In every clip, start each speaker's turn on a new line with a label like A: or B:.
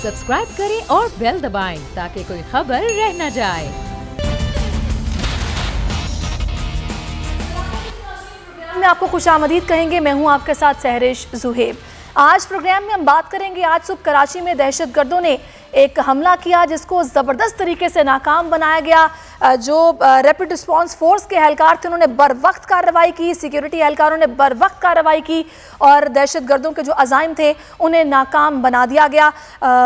A: Subscribe करें और bell दबाएं ताकि कोई खबर रह न जाए।
B: में आपको खुशामदीद कहेंगे। मैं हूं आपके साथ सहरिश जुहेब। आज प्रोग्राम में हम बात करेंगे, आज सुबह कराची में दहशतगर्दों ने एक हमला किया जिसको ज़बरदस्त तरीके से नाकाम बनाया गया। जो रैपिड रिस्पांस फोर्स के एहलकार थे उन्होंने बर वक्त कार्रवाई की, सिक्योरिटी एहलकारों ने बर वक्त कार्रवाई की और दहशतगर्दों के जो अज़ाइम थे उन्हें नाकाम बना दिया गया।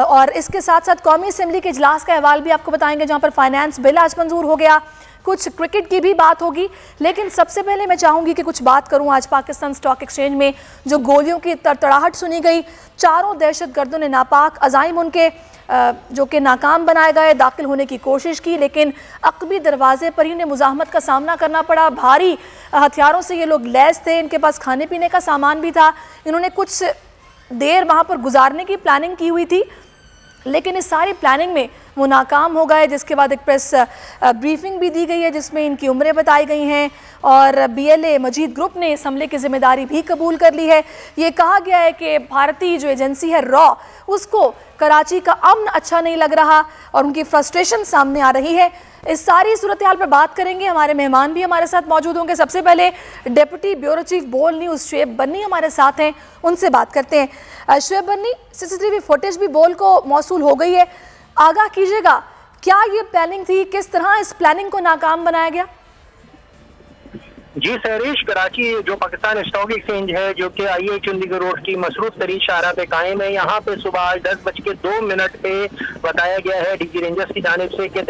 B: और इसके साथ साथ कौमी असम्बली के इजलास का अहवाल भी आपको बताएंगे जहाँ पर फाइनेंस बिल आज मंजूर हो गया। कुछ क्रिकेट की भी बात होगी, लेकिन सबसे पहले मैं चाहूँगी कि कुछ बात करूँ आज पाकिस्तान स्टॉक एक्सचेंज में जो गोलियों की तड़तड़ाहट सुनी गई। चारों दहशतगर्दों ने नापाक अज़ाइम उनके जो कि नाकाम बनाए गए दाखिल होने की कोशिश की, लेकिन अक़बी दरवाजे पर ही उन्हें मुज़ाहमत का सामना करना पड़ा। भारी हथियारों से ये लोग लैस थे, इनके पास खाने पीने का सामान भी था। इन्होंने कुछ देर वहाँ पर गुजारने की प्लानिंग की हुई थी, लेकिन इस सारी प्लानिंग में वो नाकाम हो गए। जिसके बाद एक प्रेस ब्रीफिंग भी दी गई है जिसमें इनकी उम्रें बताई गई हैं और BLA मजीद ग्रुप ने इस हमले की जिम्मेदारी भी कबूल कर ली है। ये कहा गया है कि भारतीय जो एजेंसी है रॉ, उसको कराची का अमन अच्छा नहीं लग रहा और उनकी फ्रस्ट्रेशन सामने आ रही है। इस सारी सूरत हाल पर बात करेंगे। हमारे मेहमान भी हमारे साथ मौजूद होंगे। सबसे पहले डिप्टी ब्यूरो चीफ बोल न्यूज़ शुएब बन्नी हमारे साथ हैं, उनसे बात करते हैं। शुएब बन्नी, CCTV फुटेज भी बोल को मौसूल हो गई है, आगाह कीजिएगा क्या ये प्लानिंग थी, किस तरह इस प्लानिंग को नाकाम बनाया गया?
C: जी सहरीश, कराची जो पाकिस्तान स्टॉक एक्सचेंज है जो कि IH चंडीगढ़ रोड की मसरूफ तरीन शाहराह पे कायम है, यहाँ पे सुबह 10:02 पे बताया गया है DG रेंजर्स की जानिब से कि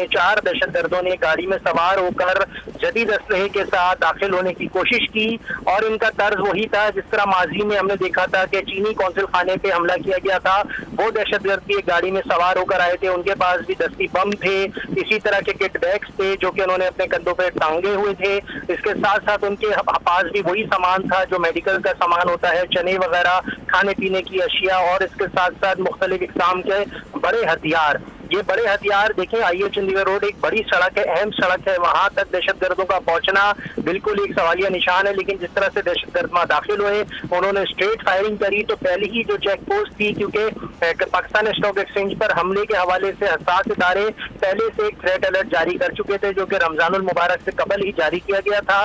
C: चार दहशतगर्दों ने गाड़ी में सवार होकर जदीद असलहे के साथ दाखिल होने की कोशिश की और इनका तर्ज वही था जिस तरह माजी में हमने देखा था कि चीनी कौंसिल खाने पे हमला किया गया था। वो दहशतगर्द भी एक गाड़ी में सवार होकर आए थे, उनके पास भी दस्ती बम थे, इसी तरह के किट बैग्स थे जो कि उन्होंने अपने कंधों पर टांगे हुए थे। इसके साथ साथ उनके पास भी वही सामान था जो मेडिकल का सामान होता है, चने वगैरह, खाने पीने की अशिया और इसके साथ साथ मुख्तलिफ इक़साम के बड़े हथियार। ये बड़े हथियार देखें, IH चंडीगढ़ रोड एक बड़ी सड़क है, अहम सड़क है, वहां तक दहशतगर्दों का पहुंचना बिल्कुल एक सवालिया निशान है। लेकिन जिस तरह से दहशतगर्द वहां दाखिल हुए, उन्होंने स्ट्रेट फायरिंग करी तो पहले ही जो चेक पोस्ट थी, क्योंकि पाकिस्तान स्टॉक एक्सचेंज पर हमले के हवाले से हसास इदारे पहले से एक थ्रेट अलर्ट जारी कर चुके थे जो कि रमजानुल मुबारक से कबल ही जारी किया गया था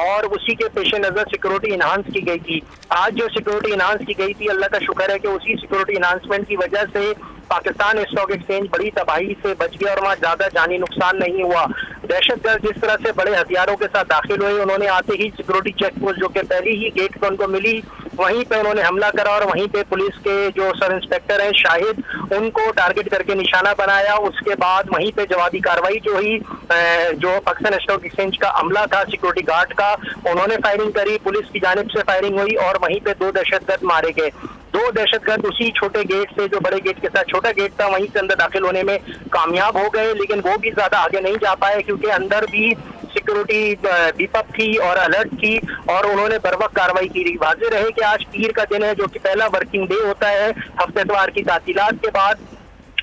C: और उसी के पेश नजर सिक्योरिटी इनहांस की गई थी। आज जो सिक्योरिटी इनहांस की गई थी, अल्लाह का शुक्र है कि उसी सिक्योरिटी इनहांसमेंट की वजह से पाकिस्तान स्टॉक एक्सचेंज बड़ी तबाही से बच गया और वहाँ ज्यादा जानी नुकसान नहीं हुआ। दहशतगर्द जिस तरह से बड़े हथियारों के साथ दाखिल हुए, उन्होंने आते ही सिक्योरिटी चेक पोस्ट जो कि पहली ही गेट पर उनको मिली, वहीं पे उन्होंने हमला करा और वहीं पे पुलिस के जो सब इंस्पेक्टर हैं शाहिद, उनको टारगेट करके निशाना बनाया। उसके बाद वहीं पे जवाबी कार्रवाई जो हुई, जो पाकिस्तान स्टॉक एक्सचेंज का अमला था सिक्योरिटी गार्ड का, उन्होंने फायरिंग करी, पुलिस की जानिब से फायरिंग हुई और वहीं पे 2 दहशतगर्द मारे गए। 2 दहशतगर्द उसी छोटे गेट से, जो बड़े गेट के साथ छोटा गेट था, वहीं से अंदर दाखिल होने में कामयाब हो गए, लेकिन वो भी ज्यादा आगे नहीं जा पाए क्योंकि अंदर भी सिक्योरिटी बीपअप थी और अलर्ट थी और उन्होंने बर वक्त कार्रवाई की। वाज़ेह रहे कि आज पीर का दिन है जो कि पहला वर्किंग डे होता है हफ्ते इतवार की तातीलात के बाद,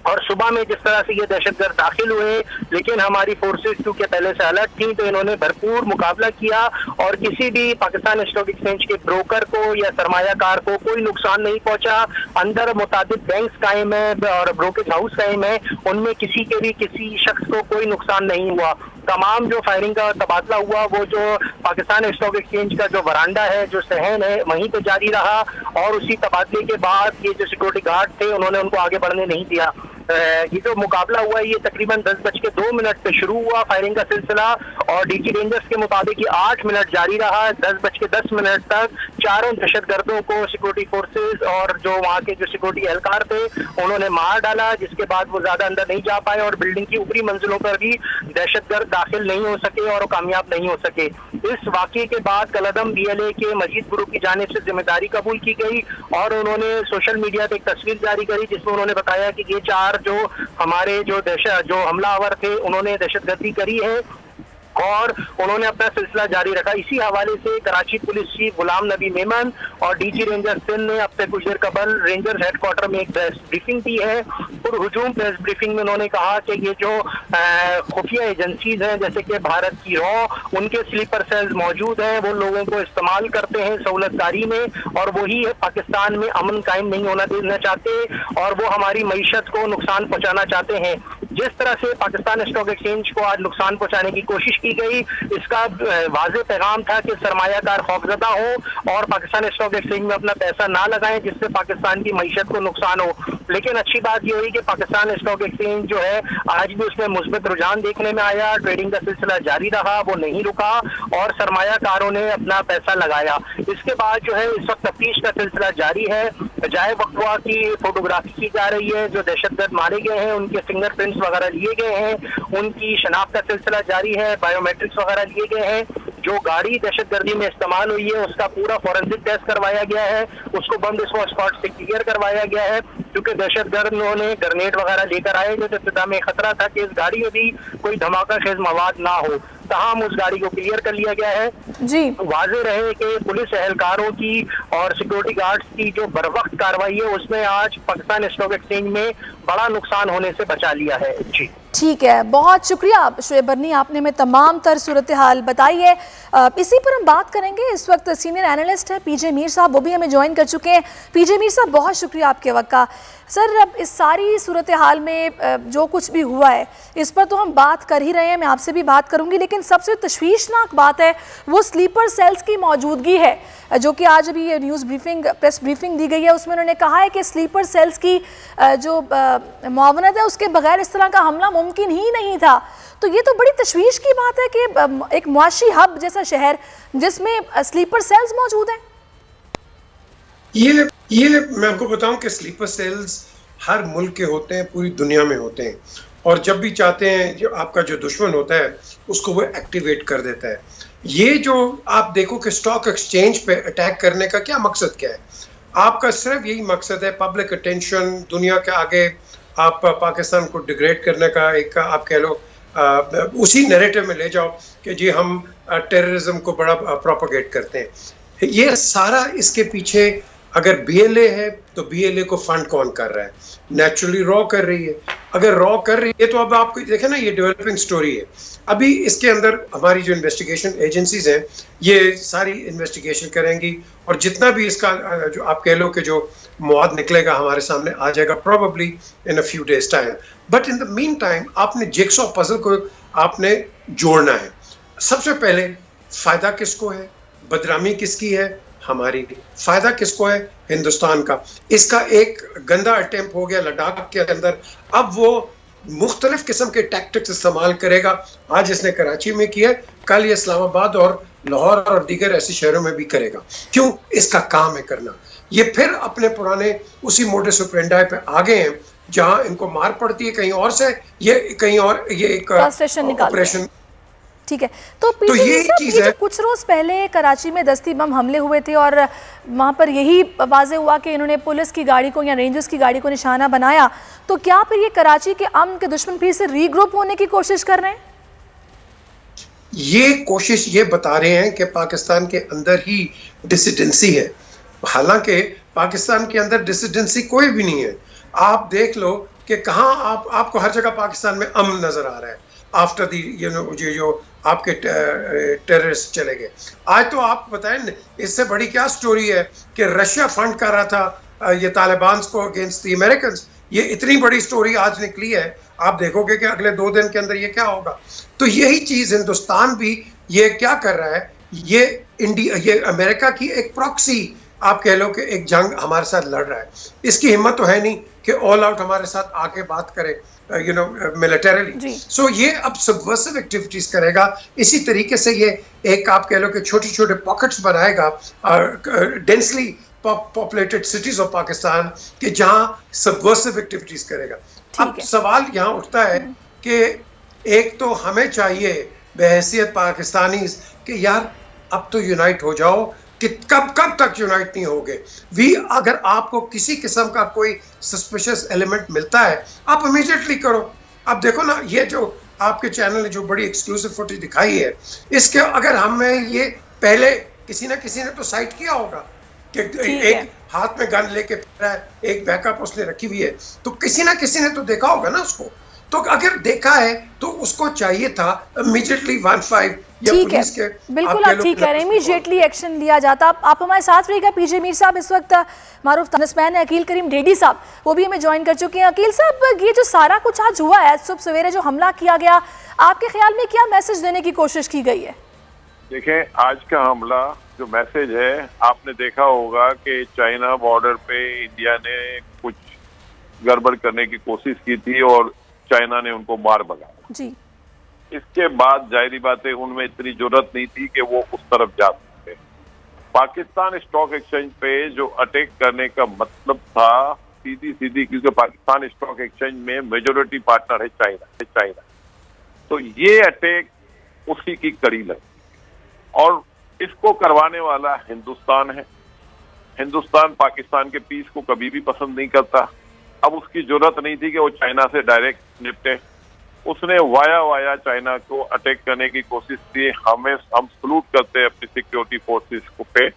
C: और सुबह में जिस तरह से ये दहशतगर्द दाखिल हुए, लेकिन हमारी फोर्सेस क्योंकि पहले से अलर्ट थी तो इन्होंने भरपूर मुकाबला किया और किसी भी पाकिस्तान स्टॉक एक्सचेंज के ब्रोकर को या सरमायाकार को कोई नुकसान नहीं पहुंचा। अंदर मुताबिक बैंक्स कायम है और ब्रोकेज हाउस कायम है, उनमें किसी के भी किसी शख्स को कोई नुकसान नहीं हुआ। तमाम जो फायरिंग का तबादला हुआ वो जो पाकिस्तान स्टॉक एक्सचेंज का जो वरांडा है, जो सहन है, वहीं पे जारी रहा और उसी तबादले के बाद ये जो सिक्योरिटी गार्ड थे उन्होंने उनको आगे बढ़ने नहीं दिया। ये जो मुकाबला हुआ ये तकरीबन 10:02 पे शुरू हुआ फायरिंग का सिलसिला और DG रेंजर्स के मुताबिक ये 8 मिनट जारी रहा। 10:10 तक चारों दहशतगर्दों को सिक्योरिटी फोर्सेस और जो वहाँ के जो सिक्योरिटी एहलकार थे उन्होंने मार डाला, जिसके बाद वो ज्यादा अंदर नहीं जा पाए और बिल्डिंग की ऊपरी मंजिलों पर भी दहशतगर्द दाखिल नहीं हो सके और कामयाब नहीं हो सके। इस वाकये के बाद कलअदम BLA के मजीद ग्रुप की जानिब से जिम्मेदारी कबूल की गई और उन्होंने सोशल मीडिया पे एक तस्वीर जारी करी जिसमें उन्होंने बताया कि ये 4 जो हमारे जो हमलावर थे उन्होंने दहशतगर्दी करी है और उन्होंने अपना सिलसिला जारी रखा। इसी हवाले से कराची पुलिस चीफ गुलाम नबी मेमन और डीजी रेंजर सिंध ने अब से कुछ देर कबल रेंजर्स हेडक्वार्टर में एक प्रेस ब्रीफिंग दी है। पुरहुजूम प्रेस ब्रीफिंग में उन्होंने कहा कि ये जो खुफिया एजेंसीज हैं जैसे कि भारत की रॉ, उनके स्लीपर सेल्स मौजूद हैं, वो लोगों को इस्तेमाल करते हैं सहूलतकारी में, और वही पाकिस्तान में अमन कायम नहीं होना देना चाहते और वो हमारी मईशत को नुकसान पहुंचाना चाहते हैं। जिस तरह से पाकिस्तान स्टॉक एक्सचेंज को आज नुकसान पहुंचाने की कोशिश की गई, इसका वाज़ेह पैगाम था कि सरमायाकार खौफजदा हो और पाकिस्तान स्टॉक एक्सचेंज में अपना पैसा ना लगाएं जिससे पाकिस्तान की मईशत को नुकसान हो। लेकिन अच्छी बात यह हुई कि पाकिस्तान स्टॉक एक्सचेंज जो है आज भी उसमें मुस्बित रुझान देखने में आया, ट्रेडिंग का सिलसिला जारी रहा, वो नहीं रुका और सरमायाकारों ने अपना पैसा लगाया। इसके बाद जो है इस वक्त तफ्तीश का सिलसिला जारी है। जाए वक्वा की फोटोग्राफी की जा रही है, जो दहशतगर्द मारे गए हैं उनके फिंगरप्रिंट्स वगैरह लिए गए हैं, उनकी शनाख्त का सिलसिला जारी है, बायोमेट्रिक्स वगैरह लिए गए हैं। जो गाड़ी दहशतगर्दी में इस्तेमाल हुई है उसका पूरा फॉरेंसिक टेस्ट करवाया गया है, उसको बम विस्फोट स्पॉट से क्लियर करवाया गया है, क्योंकि दहशतगर्दों ने ग्रेनेड वगैरह लेकर आए जो इब्तिदा में खतरा था कि इस गाड़ी में भी कोई धमाका खेज मवाद ना हो। तमाम उस गाड़ी को क्लियर कर लिया गया है जी। वाजे रहे कि पुलिस एहलकारों की और सिक्योरिटी गार्ड्स की जो बरवक्त कार्रवाई है उसमें आज पाकिस्तान स्टॉक एक्सचेंज में बड़ा नुकसान होने से बचा लिया है जी।
B: ठीक है, बहुत शुक्रिया शुएब बरनी, आपने हमें तमाम तर सूरत हाल बताई है। इसी पर हम बात करेंगे। इस वक्त सीनियर एनालिस्ट है पीजे मीर साहब, वो भी हमें ज्वाइन कर चुके हैं। पीजे मीर साहब, बहुत शुक्रिया आपके वक्त का। सर, अब इस सारी सूरत हाल में जो कुछ भी हुआ है इस पर तो हम बात कर ही रहे हैं, मैं आपसे भी बात करूंगी, लेकिन सबसे तशवीशनाक बात है वो स्लीपर सेल्स की मौजूदगी है, जो कि आज अभी ये न्यूज़ ब्रीफिंग प्रेस ब्रीफिंग दी गई है, उसमें उन्होंने कहा है कि स्लीपर सेल्स की जो मुआवनत है उसके बगैर इस तरह का हमला मुमकिन ही नहीं था। तो ये तो बड़ी तशवीश की बात है कि एक मुआशी हब जैसा शहर जिसमें स्लीपर सेल्स मौजूद हैं।
D: ये मैं आपको बताऊं कि स्लीपर सेल्स हर मुल्क के होते हैं, पूरी दुनिया में होते हैं, और जब भी चाहते हैं जो आपका जो दुश्मन होता है उसको वो एक्टिवेट कर देता है। ये जो आप देखो कि स्टॉक एक्सचेंज पे अटैक करने का क्या मकसद क्या है, आपका सिर्फ यही मकसद है पब्लिक अटेंशन, दुनिया के आगे आप पाकिस्तान को डिग्रेड करने का, एक आप कह लो उसी नैरेटिव में ले जाओ कि जी हम टेररिज्म को बड़ा प्रोपोगेट करते हैं। ये सारा इसके पीछे अगर बीएलए है तो बीएलए को फंड कौन कर रहा है? नेचुरली रॉ कर रही है। अगर रॉ कर रही है तो अब आपको देखें ना, ये डेवलपिंग स्टोरी है। अभी इसके अंदर हमारी जो इन्वेस्टिगेशन एजेंसीज हैं ये सारी इन्वेस्टिगेशन करेंगी और जितना भी इसका जो आप कह लो कि जो मवाद निकलेगा हमारे सामने आ जाएगा probably in a few days time. But in the mean time आपने जिक्सॉ पजल को आपने जोड़ना है। सबसे पहले फायदा किसको है, बदनामी किसकी है, हमारी। फायदा किसको है, हिंदुस्तान का। इसका एक गंदा अटेम्प्ट हो गया लद्दाख के अंदर, अब वो मुख्तलिफ किस्म के टैक्टिक्स इस्तेमाल करेगा। आज इसने कराची में किया, कल ये इस्लामाबाद और लाहौर और दीगर ऐसे शहरों में भी करेगा। क्यों? इसका काम है करना। ये फिर अपने पुराने उसी मोडस ऑपरेंडी पे आ गए हैं, जहां इनको मार पड़ती है कहीं और से, ये कहीं और ये एक ऑपरेशन।
B: ठीक है, तो ये चीज़ है। कुछ रोज पहले कराची में दस्ती बम हमले हुए थे और वहाँ पर यही वाजे हुआ कि इन्होंने पुलिस की गाड़ी को या रेंजर्स की गाड़ी को निशाना बनाया। तो क्या फिर ये कराची के अमन के दुश्मन फिर से रीग्रुप होने की कोशिश कर रहे हैं?
D: ये कोशिश ये बता रहे हैं कि पाकिस्तान के अंदर ही डिसिडेंसी है। हालांकि पाकिस्तान के अंदर डिसिडेंसी कोई भी नहीं है। आप देख लो कि कहाँ आपको हर जगह पाकिस्तान में अमन नजर आ रहा है आफ्टर दी जो आपके टेररिस्ट चले गए। आज तो आप बताएं इससे बड़ी क्या स्टोरी है कि रशिया फंड कर रहा था ये तालिबान को अगेंस्ट दी अमेरिकन। ये इतनी बड़ी स्टोरी आज निकली है, आप देखोगे कि अगले 2 दिन के अंदर ये क्या होगा। तो यही चीज हिंदुस्तान भी ये क्या कर रहा है, ये अमेरिका की एक प्रॉक्सी आप कह लो कि एक जंग हमारे साथ लड़ रहा है। इसकी हिम्मत तो है नहीं कि ऑल आउट हमारे साथ आके बात करे मिलिटरीली। सो ये अब सबवर्सिव एक्टिविटीज करेगा। इसी तरीके से ये एक आप कह लो कि छोटे छोटे पॉकेट्स बनाएगा densely populated cities of Pakistan के जहां सबवर्सिव एक्टिविटीज करेगा। अब सवाल यहाँ उठता है कि एक तो हमें चाहिए बहैसियत पाकिस्तानी कि यार अब तो यूनाइट हो जाओ, कि कब तक यूनाइट नहीं होगे। अगर आपको किसी किस्म का कोई सस्पिशियस एलिमेंट मिलता है आप इमीडिएटली करो। अब देखो ना, ये जो आपके चैनल ने जो बड़ी एक्सक्लूसिव फुटेज दिखाई है, इसके अगर हमें ये पहले किसी ने तो साइट किया होगा कि एक हाथ में गन लेके फिर रहा है, एक बैकअप उसने रखी हुई है, तो किसी ने तो देखा होगा ना उसको। तो अगर देखा है तो उसको चाहिए था इमीडिएटली 15 या पुलिस के,
B: बिल्कुल आप ठीक कह रहे हैं, इमीडिएटली एक्शन लिया जाता। आप हमारे साथ रहिएगा पीजे मीर साहब, इस वक्त मारूफ बिजनेसमैन है अकील करीम डेडी साहब, वो भी हमें ज्वाइन कर चुके हैं। अकील साहब, ये जो सारा कुछ आज हुआ है, सुबह सवेरे जो हमला किया गया, आपके ख्याल में क्या मैसेज देने की कोशिश की गई है?
E: देखें, आज का हमला जो मैसेज है, आपने देखा होगा कि चाइना बॉर्डर पे इंडिया ने कुछ गड़बड़ करने की कोशिश की थी और चाइना ने उनको मार भगाया जी। इसके बाद जाहिर बात है उनमें इतनी जरूरत नहीं थी कि वो उस तरफ जा सकते। पाकिस्तान स्टॉक एक्सचेंज पे जो अटैक करने का मतलब था सीधी, क्योंकि पाकिस्तान स्टॉक एक्सचेंज में मेजोरिटी पार्टनर है चाइना, तो ये अटैक उसी की कड़ी लगी और इसको करवाने वाला हिंदुस्तान है। हिंदुस्तान पाकिस्तान के पीस को कभी भी पसंद नहीं करता। अब उसकी जरूरत नहीं थी कि वो चाइना से डायरेक्ट निपटे, उसने वाया चाइना को अटैक करने की कोशिश की। हम सलूट करते हैं अपनी सिक्योरिटी फोर्सेस को पे,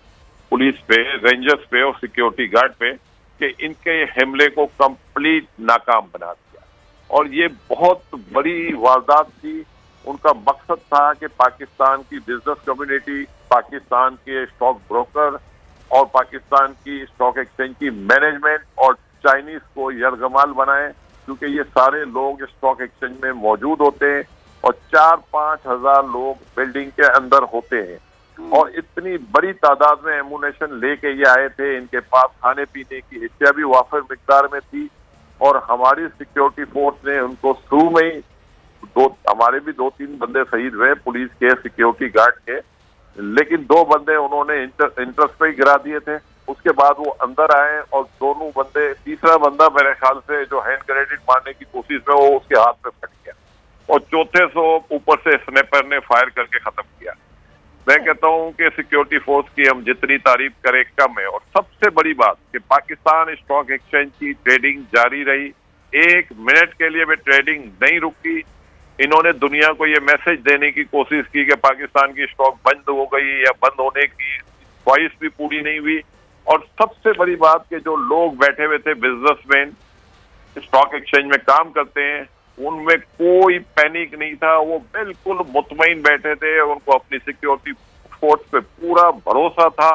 E: पुलिस पे, रेंजर्स पे और सिक्योरिटी गार्ड पे कि इनके हमले को कंप्लीट नाकाम बना दिया। और ये बहुत बड़ी वारदात थी। उनका मकसद था कि पाकिस्तान की बिजनेस कम्युनिटी, पाकिस्तान के स्टॉक ब्रोकर और पाकिस्तान की स्टॉक एक्सचेंज की मैनेजमेंट और चाइनीज को यरगमाल बनाए, क्योंकि ये सारे लोग स्टॉक एक्सचेंज में मौजूद होते हैं और 4-5 हजार लोग बिल्डिंग के अंदर होते हैं और इतनी बड़ी तादाद में एमुनेशन लेके ये आए थे। इनके पास खाने पीने की अशिया भी वाफिर मिकदार में थी और हमारी सिक्योरिटी फोर्स ने उनको शुरू में ही हमारे भी 2-3 बंदे शहीद हुए पुलिस के, सिक्योरिटी गार्ड के, लेकिन 2 बंदे उन्होंने इंटरेस्ट पे ही गिरा दिए थे। उसके बाद वो अंदर आए और दोनों बंदे, तीसरा बंदा मेरे ख्याल से जो हैंड ग्रेनेड मारने की कोशिश में, वो उसके हाथ में फट गया और चौथे से ऊपर से स्नाइपर ने फायर करके खत्म किया। मैं कहता हूं कि सिक्योरिटी फोर्स की हम जितनी तारीफ करें कम है। और सबसे बड़ी बात कि पाकिस्तान स्टॉक एक्सचेंज की ट्रेडिंग जारी रही, 1 मिनट के लिए भी ट्रेडिंग नहीं रुकी। इन्होंने दुनिया को ये मैसेज देने की कोशिश की कि पाकिस्तान की स्टॉक बंद हो गई या बंद होने की ख्वाहिश भी पूरी नहीं हुई। और सबसे बड़ी बात कि जो लोग बैठे हुए थे, बिजनेसमैन स्टॉक एक्सचेंज में काम करते हैं, उनमें कोई पैनिक नहीं था। वो बिल्कुल मुतमईन बैठे थे, उनको अपनी सिक्योरिटी फोर्स पे पूरा भरोसा था।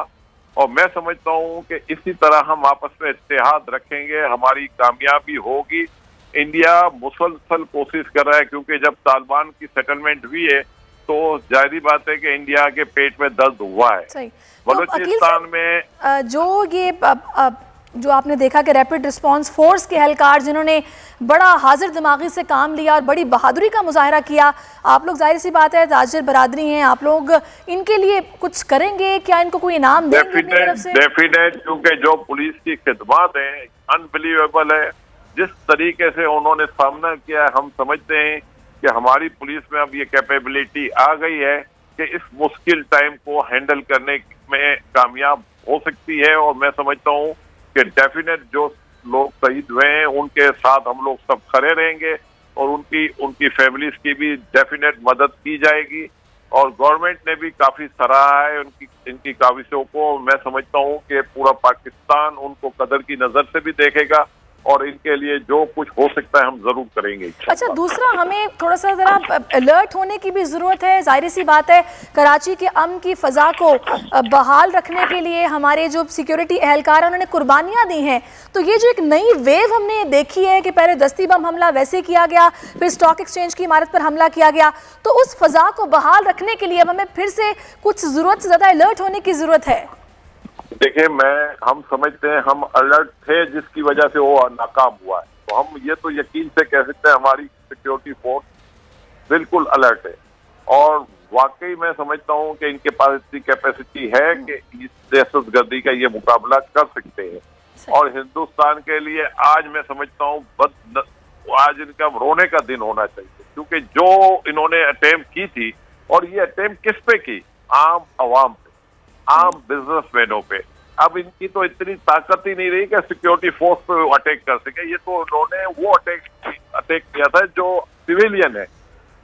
E: और मैं समझता हूं कि इसी तरह हम आपस में इत्तेहाद रखेंगे, हमारी कामयाबी होगी। इंडिया मुसलसल कोशिश कर रहा है, क्योंकि जब तालिबान की सेटलमेंट हुई है तो जाहिर बात है कि इंडिया के पेट में दर्द हुआ है। बलूचिस्तान में
B: जो आपने देखा कि रैपिड रिस्पांस फोर्स के एहलकार जिन्होंने बड़ा हाजिर दिमागी से काम लिया और बड़ी बहादुरी का मुजाहरा किया, आप लोग जाहिर सी बात है ताजिर बरादरी हैं, आप लोग इनके लिए कुछ करेंगे क्या? इनको कोई इनाम देंगे अपनी तरफ से?
E: डेफिनेट, क्योंकि जो पुलिस की खिदमत है अनबिलीवेबल है। जिस तरीके से उन्होंने सामना किया है, हम समझते हैं कि हमारी पुलिस में अब ये कैपेबिलिटी आ गई है कि इस मुश्किल टाइम को हैंडल करने में कामयाब हो सकती है। और मैं समझता हूँ कि डेफिनेट जो लोग शहीद हुए हैं उनके साथ हम लोग सब खड़े रहेंगे और उनकी फैमिलीज की भी डेफिनेट मदद की जाएगी। और गवर्नमेंट ने भी काफी सराहा है इनकी काविशों को। मैं समझता हूँ कि पूरा पाकिस्तान उनको कदर की नजर से भी देखेगा और इनके लिए जो कुछ हो सकता है हम जरूर करेंगे।
B: अच्छा, दूसरा हमें थोड़ा सा जरा अलर्ट होने की भी जरूरत है। जाहिर सी बात है कराची के अमन की फजा को बहाल रखने के लिए हमारे जो सिक्योरिटी एहलकार हैं उन्होंने कुर्बानियां दी हैं। तो ये जो एक नई वेव हमने देखी है कि पहले दस्ती बम हमला वैसे किया गया, फिर स्टॉक एक्सचेंज की इमारत पर हमला किया गया, तो उस फजा को बहाल रखने के लिए अब हमें फिर से कुछ जरूरत से ज्यादा अलर्ट होने की जरूरत है।
E: देखिए, हम समझते हैं हम अलर्ट थे जिसकी वजह से वो नाकाम हुआ है। तो हम ये तो यकीन से कह सकते हैं हमारी सिक्योरिटी फोर्स बिल्कुल अलर्ट है और वाकई मैं समझता हूँ कि इनके पास इतनी कैपेसिटी है कि इस दहशतगर्दी का ये मुकाबला कर सकते हैं। और हिंदुस्तान के लिए आज मैं समझता हूँ आज इनका रोने का दिन होना चाहिए, क्योंकि जो इन्होंने अटेम्प्ट की थी, और ये अटेम्प्ट किस पे की? आम आवाम पे, आम बिजनेसमैनों पे। अब इनकी तो इतनी ताकत ही नहीं रही कि सिक्योरिटी फोर्स पे अटैक कर सके। ये तो उन्होंने वो अटैक किया था जो सिविलियन है।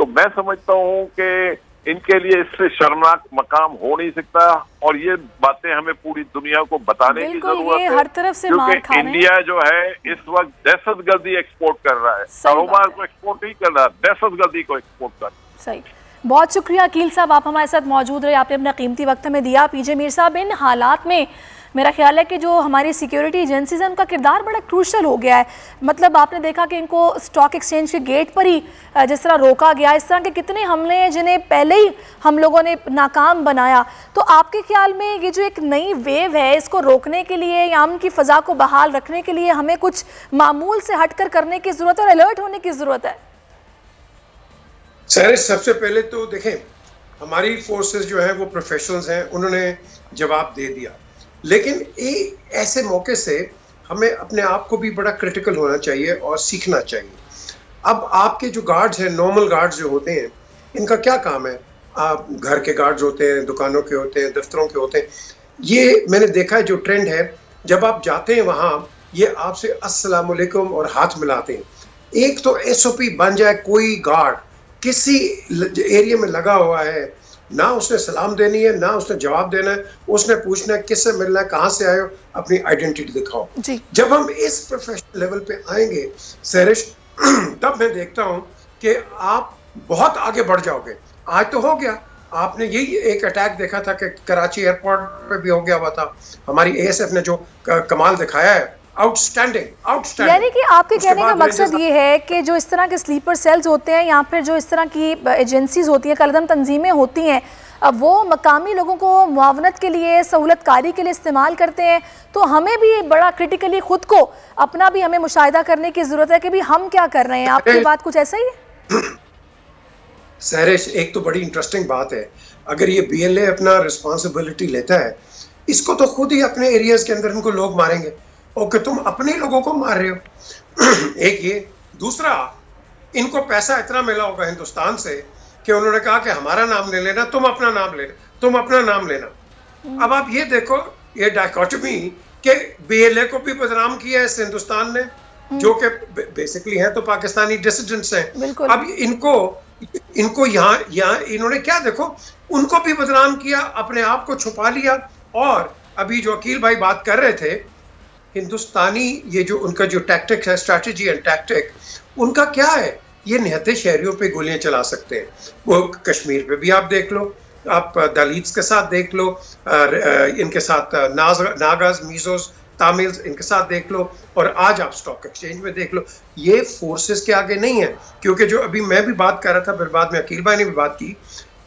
E: तो मैं समझता हूँ कि इनके लिए इससे शर्मनाक मकाम हो नहीं सकता, और ये बातें हमें पूरी दुनिया को बताने की जरूरत है।
B: हर तरफ से मार खा रहे हैं।
E: इंडिया जो है इस वक्त दहशतगर्दी एक्सपोर्ट कर रहा है, कारोबार को एक्सपोर्ट नहीं कर रहा, दहशतगर्दी को एक्सपोर्ट कर रहा है।
B: सही, बहुत शुक्रिया अकील साहब, आप हमारे साथ मौजूद रहे, आपने अपना कीमती वक्त हमें दिया। पीजे मीर साहब, इन हालात में मेरा ख्याल है कि जो हमारी सिक्योरिटी एजेंसीज हैं उनका किरदार बड़ा क्रूशल हो गया है। मतलब आपने देखा कि इनको स्टॉक एक्सचेंज के गेट पर ही जिस तरह रोका गया, इस तरह के कितने हमले हैं जिन्हें पहले ही हम लोगों ने नाकाम बनाया। तो आपके ख्याल में ये जो एक नई वेव है, इसको रोकने के लिए या अमन की फ़ज़ा को बहाल रखने के लिए हमें कुछ मामूल से हटकर करने की ज़रूरत है और अलर्ट होने की ज़रूरत है?
D: सर, सबसे पहले तो देखें, हमारी फोर्सेस जो है वो प्रोफेशनल्स हैं, उन्होंने जवाब दे दिया, लेकिन ऐसे मौके से हमें अपने आप को भी बड़ा क्रिटिकल होना चाहिए और सीखना चाहिए। अब आपके जो गार्ड्स हैं, नॉर्मल गार्ड्स जो होते हैं, इनका क्या काम है? आप घर के गार्ड्स होते हैं, दुकानों के होते हैं, दफ्तरों के होते हैं। ये मैंने देखा है जो ट्रेंड है, जब आप जाते हैं वहाँ, ये आपसे अस्सलाम वालेकुम और हाथ मिलाते हैं। एक तो SOP बन जाए, कोई गार्ड किसी एरिया में लगा हुआ है, ना उसने सलाम देनी है, ना उसने जवाब देना है, उसने पूछना है किससे मिलना है, कहाँ से आए हो, अपनी आइडेंटिटी दिखाओ जी। जब हम इस प्रोफेशनल लेवल पे आएंगे सहरिश, तब मैं देखता हूँ कि आप बहुत आगे बढ़ जाओगे। आज तो हो गया, आपने यही एक अटैक देखा था कि कराची एयरपोर्ट पे भी हो गया हुआ था। हमारी ASF ने जो कमाल दिखाया है, आउटस्टैंडिंग।
B: यानी कि आपके कहने का मकसद ये है कि जो इस तरह के स्लीपर सेल्स होते हैं या फिर जो इस तरह की एजेंसीज होती हैं, कलदम तंजीमें होती हैं, अब वो मकामी लोगों को मुआवनत के लिए, सहूलतकारी के लिए इस्तेमाल करते हैं। तो हमें भी बड़ा क्रिटिकली खुद को अपना भी हमें मुशाहिदा करने की ज़रूरत है कि भी हम क्या कर रहे हैं। आपकी बात कुछ ऐसा ही है
D: सहरिश? एक तो बड़ी इंटरेस्टिंग बात है, अगर ये BLA अपना रिस्पॉन्सिबिलिटी लेता है, इसको तो खुद ही अपने एरियाज के अंदर इनको लोग मारेंगे और कि तुम अपने लोगों को मार रहे हो। एक ये, दूसरा, इनको पैसा इतना मिला होगा हिंदुस्तान से कि उन्होंने कहा कि हमारा नाम ले लेना, तुम अपना नाम लेना, तुम अपना नाम लेना। अब आप ये देखो, ये डायकोटमी के BLA को भी बदनाम किया है इस हिंदुस्तान ने, जो कि बेसिकली हैं तो पाकिस्तानी डिसिडेंट्स हैं। अब इनको यहाँ इन्होंने क्या, देखो, उनको भी बदनाम किया, अपने आप को छुपा लिया। और अभी जो अकील भाई बात कर रहे थे, हिंदुस्तानी ये जो उनका जो टैक्टिक है, स्ट्रैटेजी एंड टैक्टिक, उनका क्या है? ये निहत्ते शहरियों पे गोलियां चला सकते हैं। वो कश्मीर पे भी आप देख लो, आप दलित्स के साथ देख लो, इनके साथ नागाज, मीजोस, तामिल्स, इनके साथ देख लो, और आज आप स्टॉक एक्सचेंज में देख लो। ये फोर्सेस के आगे नहीं है, क्योंकि जो अभी मैं भी बात कर रहा था, फिर बाद में अकील भाई ने भी बात की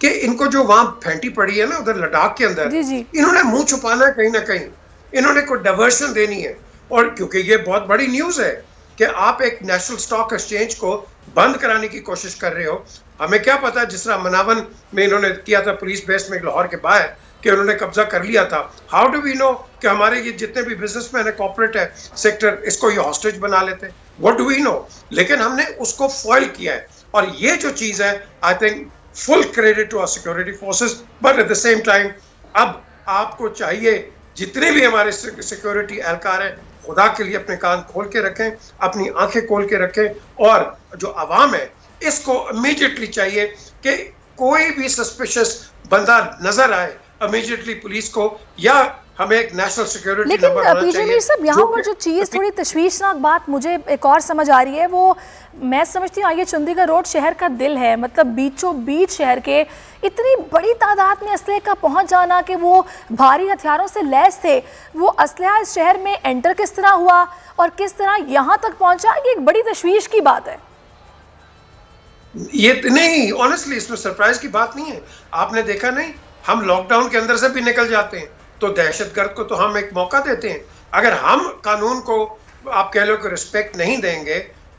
D: कि इनको जो वहाँ फैंटी पड़ी है ना उधर लद्दाख के अंदर, इन्होंने मुंह छुपाना है कहीं ना कहीं, इन्होंने कोई डाइवर्शन देनी है। और क्योंकि ये बहुत बड़ी न्यूज़ है कि आप एक नेशनल स्टॉक एक्सचेंज को बंद कराने की कोशिश कर रहे हो। हमें क्या पता, जिस तरह मनावन में इन्होंने किया था पुलिस बेस में लाहौर के बाहर, कि उन्होंने कब्जा कर लिया था। हाउ डू वी नो कि हमारे ये जितने भी बिजनेसमैन है, कॉर्पोरेट है सेक्टर, इसको ये हॉस्टेज बना लेते? What do we know? लेकिन हमने उसको फॉइल किया है, और ये जो चीज़ है, I think full credit to our security forces. But at the same time अब आपको चाहिए, जितने भी हमारे सिक्योरिटी एहलकार हैं, खुदा के लिए अपने कान खोल के रखें, अपनी आंखें खोल के रखें, और जो आवाम है इसको इमीडिएटली चाहिए कि कोई भी सस्पिशियस बंदा नजर आए, इमीडिएटली पुलिस को या हमें एक नेशनल सिक्योरिटी
B: लेकिन
D: नंबर होना
B: पीजे
D: चाहिए।
B: मीर साहब, यहाँ पर जो चीज़ थोड़ी तशवीशनाक बात मुझे एक और समझ आ रही है, वो मैं समझती हूँ, ये चंडीगढ़ रोड शहर का दिल है, मतलब बीचों बीच शहर के इतनी बड़ी तादाद में असलहे का पहुँच जाना कि वो भारी हथियारों से लैस थे, वो असलहा इस शहर में एंटर किस तरह हुआ और किस तरह यहाँ तक पहुँचा, ये एक बड़ी तशवीश की बात है।
D: ये नहीं, ऑनेस्टली इसमें सरप्राइज की बात नहीं है। आपने देखा नहीं, हम लॉकडाउन के अंदर से भी निकल जाते हैं, तो दहशतगर्द को तो हम एक मौका देते हैं। अगर हम कानून को आप कह लो कि रिस्पेक्ट नहीं देंगे,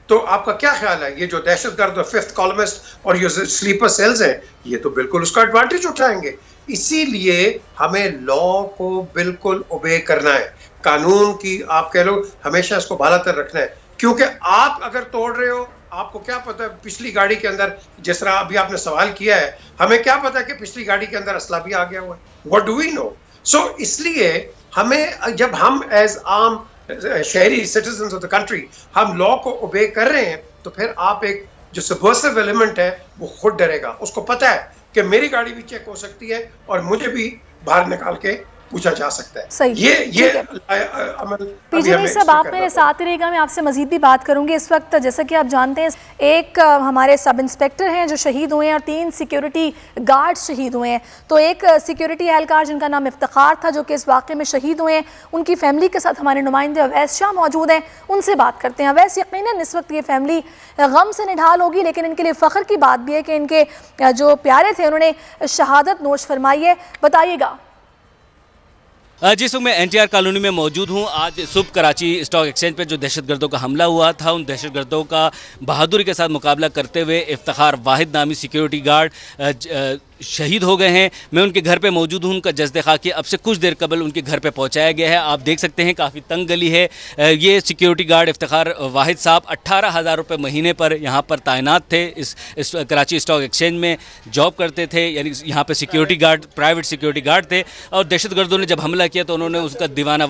D: तो आपका क्या ख्याल है, ये जो दहशतगर्द और फिफ्थ कॉलमिस्ट और ये स्लीपर सेल्स हैं, ये तो बिल्कुल उसका एडवांटेज उठाएंगे। इसीलिए हमें लॉ को बिल्कुल ओबे करना है, कानून की आप कह लो हमेशा इसको बालातर रखना है, क्योंकि आप अगर तोड़ रहे हो, आपको क्या पता है पिछली गाड़ी के अंदर, जिस तरह अभी आपने सवाल किया है, हमें क्या पता है कि पिछली गाड़ी के अंदर असला भी आ गया हुआ है? What do we know? So इसलिए हमें, जब हम एज आम शहरी सिटीजन्स ऑफ द कंट्री हम लॉ को ओबे कर रहे हैं, तो फिर आप एक जो सबवर्सिव एलिमेंट है वो खुद डरेगा। उसको पता है कि मेरी गाड़ी भी चेक हो सकती है और मुझे भी बाहर निकाल के पूछा जा सकता है।
B: सही।
D: ये अमल
B: पीजे साहब आप मेरे साथ रहेगा, मैं आपसे मजीद भी बात करूंगी। इस वक्त जैसा कि आप जानते हैं एक हमारे सब इंस्पेक्टर हैं जो शहीद हुए हैं और 3 सिक्योरिटी गार्ड शहीद हुए हैं। तो एक सिक्योरिटी एहलकार जिनका नाम इफ्तिखार था जो कि इस वाक़े में शहीद हुए हैं, उनकी फैमिली के साथ हमारे नुमाइंदे अवैस शाह मौजूद हैं, उनसे बात करते हैं। अवैस, यकीनन इस वक्त ये फैमिली गम से निढाल होगी, लेकिन इनके लिए फ़ख्र की बात भी है कि इनके जो प्यारे थे उन्होंने शहादत नोश फरमाई है। बताइएगा।
F: जिस वक्त मैं NTR कॉलोनी में मौजूद हूँ, आज सुबह कराची स्टॉक एक्सचेंज पर जो दहशतगर्दों का हमला हुआ था, उन दहशतगर्दों का बहादुरी के साथ मुकाबला करते हुए इफ्तिखार वाहिद नामी सिक्योरिटी गार्ड शहीद हो गए हैं। मैं उनके घर पे मौजूद हूँ। उनका जज्द खाकी अब से कुछ देर कबल उनके घर पे पहुँचाया गया है। आप देख सकते हैं काफ़ी तंग गली है। ये सिक्योरिटी गार्ड इफ्तिखार वाहिद साहब 18,000 रुपये महीने पर यहाँ पर तैनात थे। इस कराची स्टॉक एक्सचेंज में जॉब करते थे, यानी यहाँ पर security guard, private security guard थे। और दहशतगर्दों ने जब हमला किया तो उन्होंने उसका दीवाना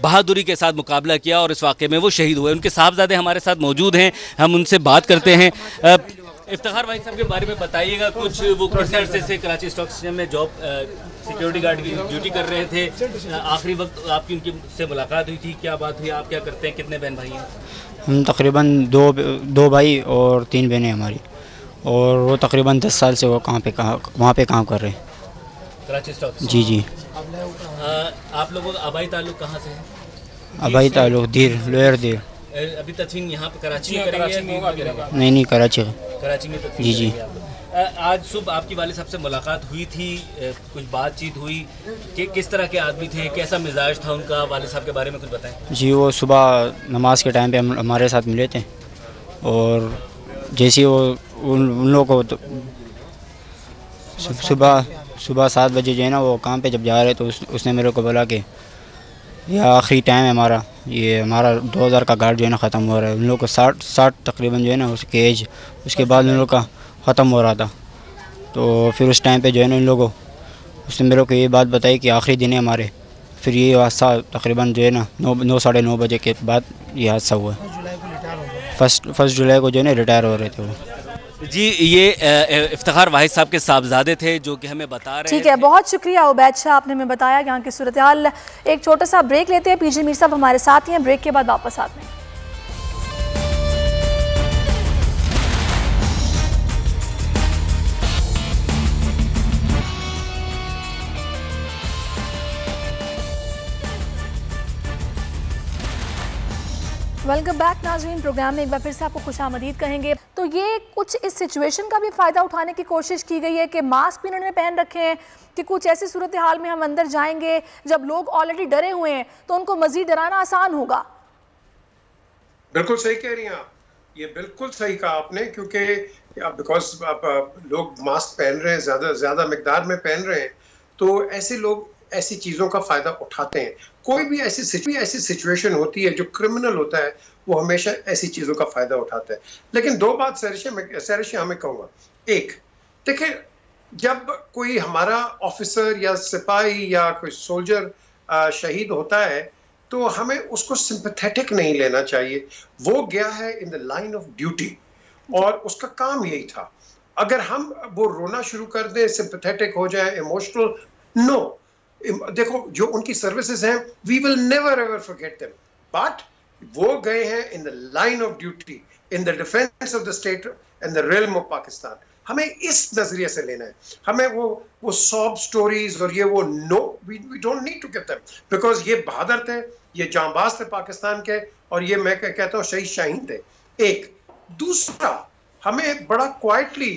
F: बहादुरी के साथ मुकाबला किया और इस वाक़े में वो शहीद हुए। उनके साहबजादे हमारे साथ मौजूद हैं, हम उनसे बात करते हैं। इफ्तिखार वाहिद साहब के बारे में बताइएगा कुछ। वो कितने अरसे से कराची स्टॉक एक्सचेंज में जॉब सिक्योरिटी गार्ड की ड्यूटी कर रहे थे? आखिरी वक्त आपकी उनकी से मुलाकात हुई थी, क्या बात हुई, आप क्या करते हैं, कितने बहन भाई हैं?
G: हम तकरीबन दो भाई और 3 बहनें हमारी, और वो तकरीबन 10 साल से वो वहाँ पे काम कर रहे हैं
F: कराची स्टॉक।
G: जी।
F: आप लोगों का आबाई ताल्लुक कहाँ से है?
G: आबाई ताल्लुक दीर, लोअर दीर।
F: अभी तदफीन यहाँ पे कराची में करेंगे?
G: नहीं, कराची
F: में तदफीन। जी। आज सुबह आपकी वाले साहब से मुलाकात हुई थी, कुछ बातचीत हुई कि किस तरह के आदमी थे, कैसा मिजाज था उनका? वाले साहब के बारे में कुछ बताएं। जी, वो सुबह नमाज के टाइम पे हमारे साथ मिले थे, और जैसे वो उन लोगों को सुबह 7 बजे जो है ना, वो काम पे जब जा रहे तो उसने मेरे को बोला कि ये आखिरी टाइम है हमारा, ये हमारा 2000 का गार्ड जो है ना ख़त्म हो रहा है। उन लोगों को 60 तकरीबन जो है ना उसकी एज, उसके बाद उन लोगों का ख़त्म हो रहा था। तो फिर उस टाइम पे जो है ना उन लोगों उसने मेरे को ये बात बताई कि आखिरी दिन है हमारे। फिर ये हादसा तकरीबन जो है ना 9 साढ़े 9 बजे के बाद ये हादसा हुआ। फर्स्ट जुलाई को जो है ना रिटायर हो रहे थे वो। जी, ये इफ्तिखार वाहिद साहब के साहबजादे थे जो कि हमें बता रहे हैं।
B: ठीक है, बहुत शुक्रिया उबैद शाह, आपने हमें बताया यहाँ की सूरत हाल। एक छोटा सा ब्रेक लेते हैं, पीजे मीर साहब हमारे साथ ही हैं, ब्रेक के बाद वापस आते हैं। वेलकम बैक नाज़रीन, प्रोग्राम में एक बार फिर से आपको खुशामदीद कहेंगे। तो ये कुछ इस सिचुएशन का भी फ़ायदा उठाने की कोशिश की गई है कि मास्क भी उन्होंने पहन रखे हैं कि कुछ ऐसी सूरत हाल में हम अंदर जाएंगे जब लोग ऑलरेडी डरे हुए हैं तो उनको मज़ीद डराना आसान होगा।
D: बिल्कुल सही कह रही हैं आप, ये बिल्कुल सही कहा आपने, क्योंकि बिकॉज लोग मास्क पहन रहे हैं, ज़्यादा मिकदार में पहन रहे हैं, तो ऐसे लोग ऐसी चीज़ों का फ़ायदा उठाते हैं। कोई भी ऐसी सिचुएशन होती है, जो क्रिमिनल होता है वो हमेशा ऐसी चीज़ों का फ़ायदा उठाता है। लेकिन 2 बात सरिश हमें कहूँगा। एक, देखिए, जब कोई हमारा ऑफिसर या सिपाही या कोई सोल्जर शहीद होता है तो हमें उसको सिंपैथेटिक नहीं लेना चाहिए। वो गया है इन द लाइन ऑफ ड्यूटी और उसका काम यही था। अगर हम वो रोना शुरू कर दें, सिंपैथेटिक हो जाए, इमोशनल, नो, देखो जो उनकी सर्विसेज हैं, we will never ever forget them, but वो गए हैं in the line of duty, in the defence of the state and the realm of Pakistan. हमें इस नजरिए से लेना है। हमें वो सॉब स्टोरीज और ये वो no, we don't need to give them, because ये बहादुर थे, ये जांबाज थे पाकिस्तान के, और ये मैं कहता हूँ शहीद शाहीन थे। एक दूसरा, हमें बड़ा क्वाइटली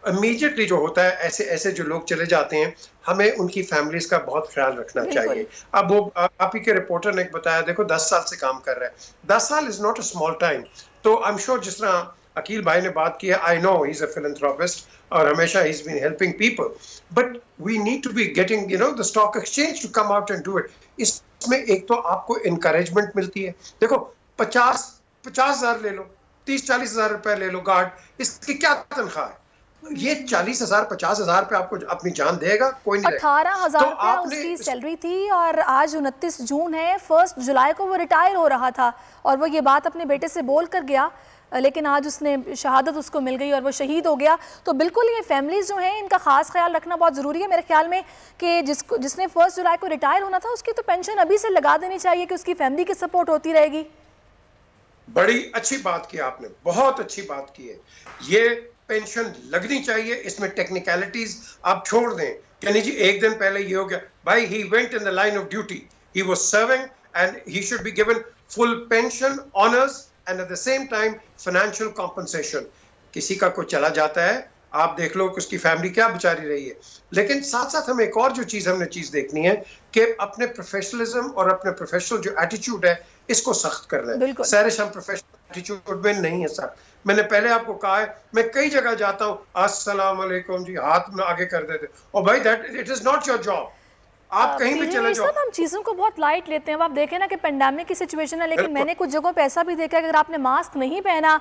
D: इमीडिएटली जो होता है, ऐसे जो लोग चले जाते हैं, हमें उनकी फैमिलीज का बहुत ख्याल रखना चाहिए। अब वो आप ही के रिपोर्टर ने बताया, देखो 10 साल से काम कर रहा है, 10 साल is not a small time. तो आई एम श्योर जिस तरह अकील भाई ने बात की है, I know he is a philanthropist और हमेशा ही is been helping people, but we need to be getting the stock exchange to come out and do it. इसमें एक तो आपको इनकरेजमेंट मिलती है। देखो 50,000 ले लो, 30-40 हज़ार रुपए ले लो गार्ड, इसकी क्या तनख्वाह है? ये 40,000 50,000 पे आपको अपनी जान देगा कोई नहीं।
B: 18,000 रुपया उसकी सैलरी थी और आज 29 जून है, 1 जुलाई को वो रिटायर हो रहा था और वो ये बात अपने बेटे से बोल कर गया, लेकिन आज उसने शहादत उसको मिल गई और वो शहीद हो गया। तो बिल्कुल ये फैमिलीज़ जो हैं इनका ख़ास ख्याल रखना बहुत ज़रूरी है मेरे ख्याल में कि जिसने 1 जुलाई को रिटायर होना था उसकी तो पेंशन अभी से लगा देनी चाहिए कि उसकी फैमिली की सपोर्ट होती रहेगी।
D: बड़ी अच्छी बात की आपने, बहुत अच्छी बात की है। ये पेंशन लगनी चाहिए, इसमें टेक्निकलिटीज आप छोड़ दें। कहने जी एक दिन पहले ये हो गया, भाई he went in the line of duty, he was serving and he should be given full pension, honours and eight the same time financial compensation. किसी का कोई चला जाता है, आप देख लो कि उसकी फैमिली क्या बेचारी रही है। लेकिन साथ साथ हमें एक और जो हमने चीज देखनी है कि अपने प्रोफेशनलिज्म और अपने प्रोफेशनल जो एटीट्यूड है इसको सख्त करना है। सहरिश हम प्रोफेशनल एटीट्यूड में नहीं है सर। मैंने पहले आपको कहा है, मैं कई जगह जाता हूँ, अस्सलाम वालेकुम जी, हाथ में आगे कर देते, और भाई that it is not your job. आप कहीं भी चले जाओ।
B: हम चीज़ों को बहुत लाइट लेते हैं। अब आप देखें ना कि पेंडेमिक की सिचुएशन है, लेकिन मैंने कुछ जगहों पे ऐसा भी देखा है कि अगर आपने मास्क नहीं पहना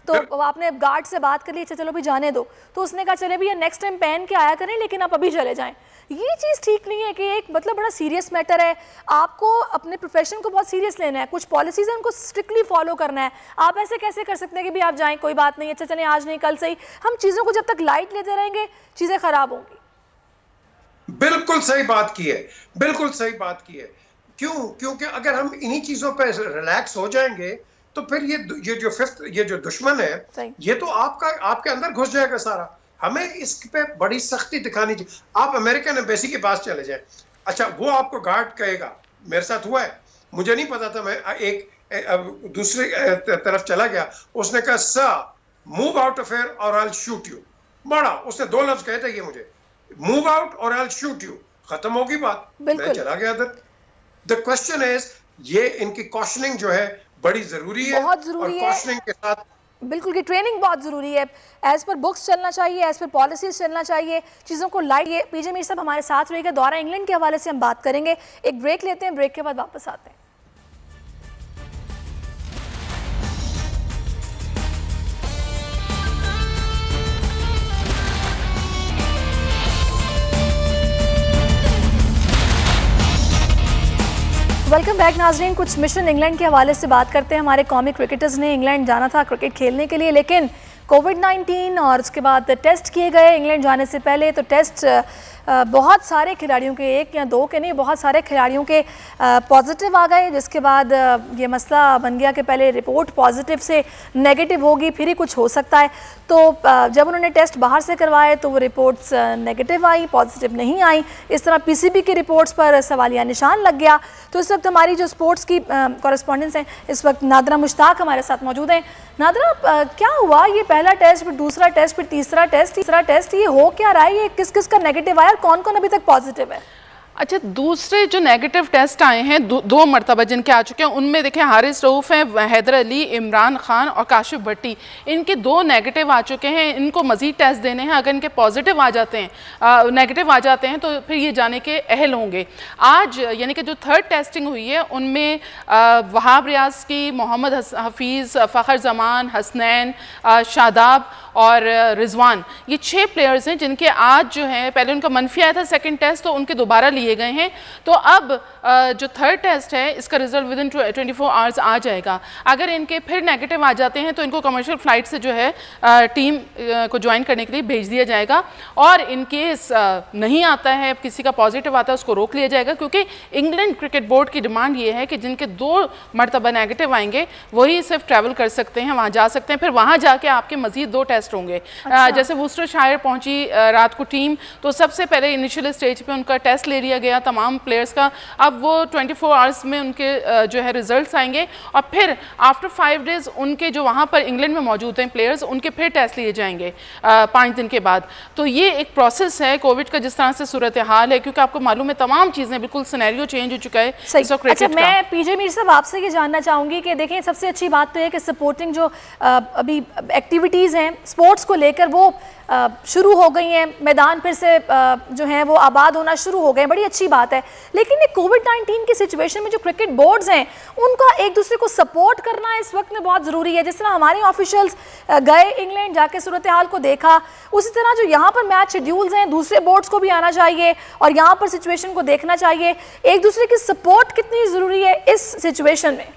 B: तो आपने गार्ड से बात कर ली, अच्छा चलो भी जाने दो, तो उसने कहा चले भी नेक्स्ट टाइम पहन के आया करें लेकिन आप अभी चले जाएं। ये चीज़ ठीक नहीं है कि एक मतलब बड़ा सीरियस मैटर है, आपको अपने प्रोफेशन को बहुत सीरियस लेना है, कुछ पॉलिसीज़ हैं उनको स्ट्रिक्टली फॉलो करना है। आप ऐसे कैसे कर सकते हैं कि भी आप जाएं कोई बात नहीं, अच्छा चलें आज नहीं कल से ही। हम चीज़ों को जब तक लाइट लेते रहेंगे चीज़ें ख़राब होंगी। बिल्कुल
D: सही बात की है, बिल्कुल सही बात की है। क्योंकि अगर हम इन्हीं चीज़ों पर रिलैक्स हो जाएंगे तो फिर ये जो दुश्मन है ये तो आपके अंदर घुस जाएगा सारा। हमें इस पे बड़ी सख्ती दिखानी चाहिए। आप अमेरिकन एम्बेसी के पास चले जाएं, अच्छा वो आपको गार्ड कहेगा, मेरे साथ हुआ है, मुझे नहीं पता था, मैं एक दूसरी तरफ चला गया, उसने कहा sir move out of here और आई विल शूट यू। बड़ा उसने 2 लफ्ज कहे थे ये मुझे, मूव आउट और आई विल शूट यू। खत्म होगी बात, मैं चला गया। द क्वेश्चन इज ये इनकी कॉशनिंग जो है बड़ी जरूरी है,
B: बहुत जरूरी है।
D: कॉशनिंग के साथ
B: बिल्कुल की ट्रेनिंग बहुत ज़रूरी है। एज़ पर बुक्स चलना चाहिए, एज़ पर पॉलिसीज़ चलना चाहिए, चीज़ों को लाइट। ये पीजे मीर साहब हमारे साथ रहेगा, दौरा इंग्लैंड के हवाले से हम बात करेंगे। एक ब्रेक लेते हैं, ब्रेक के बाद वापस आते हैं। वेलकम बैक नाजरीन। कुछ मिशन इंग्लैंड के हवाले से बात करते हैं। हमारे कौमी क्रिकेटर्स ने इंग्लैंड जाना था क्रिकेट खेलने के लिए, लेकिन कोविड-19 और उसके बाद टेस्ट किए गए इंग्लैंड जाने से पहले। तो टेस्ट बहुत सारे खिलाड़ियों के, 1 या 2 के नहीं, बहुत सारे खिलाड़ियों के पॉजिटिव आ गए, जिसके बाद ये मसला बन गया कि पहले रिपोर्ट पॉजिटिव से नेगेटिव होगी फिर ही कुछ हो सकता है। तो जब उन्होंने टेस्ट बाहर से करवाए तो वो रिपोर्ट्स नेगेटिव आई, पॉजिटिव नहीं आई। इस तरह पीसीबी की रिपोर्ट्स पर सवालिया निशान लग गया। तो इस वक्त हमारी जो स्पोर्ट्स की कॉरेस्पॉन्डेंट्स हैं, इस वक्त नादरा मुश्ताक हमारे साथ मौजूद हैं। नादरा, क्या हुआ ये पहला टेस्ट, फिर दूसरा टेस्ट, फिर तीसरा टेस्ट, ये हो क्या रहा है? ये किस किस का नेगेटिव आया, कौन कौन अभी तक पॉजिटिव है?
H: अच्छा, दूसरे जो नेगेटिव टेस्ट आए हैं 2 मरतबा जिनके आ चुके हैं, उनमें देखें हारिस रऊफ़ हैं, हैदर अली, इमरान खान और काशिफ भट्टी, इनके 2 नेगेटिव आ चुके हैं। इनको मज़ीद टेस्ट देने हैं। अगर इनके पॉजिटिव आ जाते हैं, नेगेटिव आ जाते हैं, तो फिर ये जाने के अहल होंगे। आज यानी कि जो 3rd टेस्टिंग हुई है उनमें वहाब रियाज की, मोहम्मद हफीज़, फ़खर जमान, हसनैन, शादाब और रिजवान, ये 6 प्लेयर्स हैं जिनके आज जो है, पहले उनका मनफी आया था 2nd टेस्ट, तो उनके दोबारा लिए गए हैं। तो अब जो 3rd टेस्ट है इसका रिजल्ट विद इन 24 आवर्स आ जाएगा। अगर इनके फिर नेगेटिव आ जाते हैं तो इनको कमर्शियल फ़्लाइट से जो है टीम को ज्वाइन करने के लिए भेज दिया जाएगा, और इन केस नहीं आता है, किसी का पॉजिटिव आता है, उसको रोक लिया जाएगा। क्योंकि इंग्लैंड क्रिकेट बोर्ड की डिमांड ये है कि जिनके 2 मरतबा नेगेटिव आएंगे वही सिर्फ ट्रैवल कर सकते हैं, वहाँ जा सकते हैं। फिर वहाँ जाके आपके मज़ीद 2 टेस्ट होंगे। अच्छा। जैसे वुस्टरशायर पहुँची रात को टीम, तो सबसे पहले इनिशियल स्टेज पर उनका टेस्ट ले लिया गया तमाम प्लेयर्स का। अब वो 24 आवर्स में उनके जो है रिजल्ट्स आएंगे, और फिर आफ्टर 5 डेज़ उनके जो वहाँ पर इंग्लैंड में मौजूद हैं प्लेयर्स, उनके फिर टेस्ट लिए जाएंगे 5 दिन के बाद। तो ये एक प्रोसेस है कोविड का, जिस तरह से सूरत हाल है, क्योंकि आपको मालूम है तमाम चीज़ें बिल्कुल सिनेरियो चेंज हो चुका है।
B: अच्छा, मैं पीजे मीर साहब आपसे ये जानना चाहूँगी कि देखें, सबसे अच्छी बात तो है कि सपोर्टिंग जो अभी एक्टिविटीज़ हैं स्पोर्ट्स को लेकर वो शुरू हो गई हैं, मैदान फिर से जो हैं वो आबाद होना शुरू हो गए, बड़ी अच्छी बात है। लेकिन ये कोविड-19 की सिचुएशन में जो क्रिकेट बोर्ड्स हैं उनका एक दूसरे को सपोर्ट करना इस वक्त में बहुत ज़रूरी है। जिस तरह हमारे ऑफिशियल्स गए इंग्लैंड जाके सूरत हाल को देखा, उसी तरह जो यहाँ पर मैच शेड्यूल्स हैं दूसरे बोर्ड्स को भी आना चाहिए और यहाँ पर सिचुएशन को देखना चाहिए। एक दूसरे की सपोर्ट कितनी ज़रूरी है इस सिचुएशन में?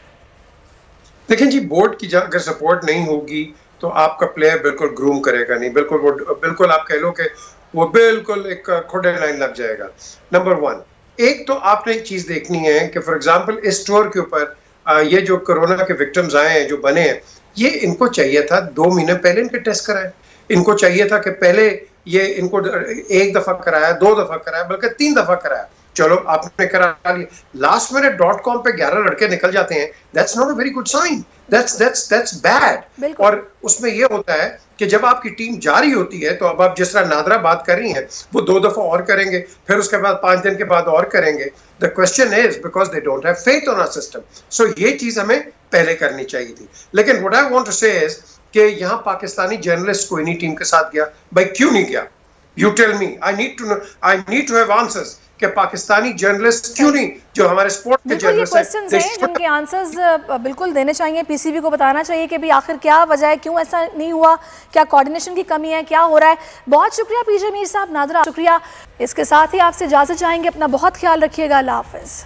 D: देखें जी, बोर्ड की अगर सपोर्ट नहीं होगी तो आपका प्लेयर बिल्कुल ग्रूम करेगा नहीं, बिल्कुल आप कह लो कि वो बिल्कुल एक खोडे लाइन लग जाएगा। नंबर 1, एक तो आपने एक चीज देखनी है कि फॉर एग्जांपल इस टूर के ऊपर ये जो कोरोना के विक्टिम्स आए हैं, जो बने हैं, ये इनको चाहिए था 2 महीने पहले इनके टेस्ट कराए। इनको चाहिए था कि पहले ये इनको 1 दफा कराया, 2 दफा कराया, बल्कि 3 दफा कराया। चलो आपने करा लिया, लास्ट मिनट .com पे 11 लड़के निकल जाते हैं, that's not a very good sign, that's bad. और उसमें ये होता है कि जब आपकी टीम जा रही होती है तो अब आप जिस तरह नादरा बात कर रही हैं, वो 2 दफा और करेंगे, फिर उसके बाद 5 दिन के बाद और करेंगे। The question is because they don't have faith on our system. So ये चीज हमें पहले करनी चाहिए थी। लेकिन what I want to say is कि यहाँ पाकिस्तानी जर्नलिस्ट कोई नहीं टीम के साथ गया, भाई क्यों नहीं गया? You tell me, I need to have answers कि पाकिस्तानी जर्नलिस्ट क्यों नहीं, जो हमारे स्पोर्ट के जर्नलिस्ट हैं
B: जिनके आंसर्स बिल्कुल देने चाहिए, पीसीबी को बताना चाहिए कि भाई आखिर क्या वजह है, क्यों ऐसा नहीं हुआ, क्या कोऑर्डिनेशन की कमी है, क्या हो रहा है। बहुत शुक्रिया पीजे मीर साहब, नादरा शुक्रिया। इसके साथ ही आपसे इजाजत चाहेंगे, अपना बहुत ख्याल रखिएगा, अल्लाह हाफिज।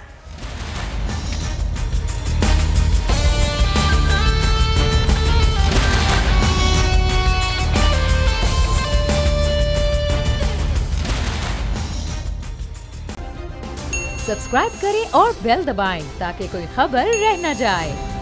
A: सब्सक्राइब करें और बेल दबाएं ताकि कोई खबर रह न जाए।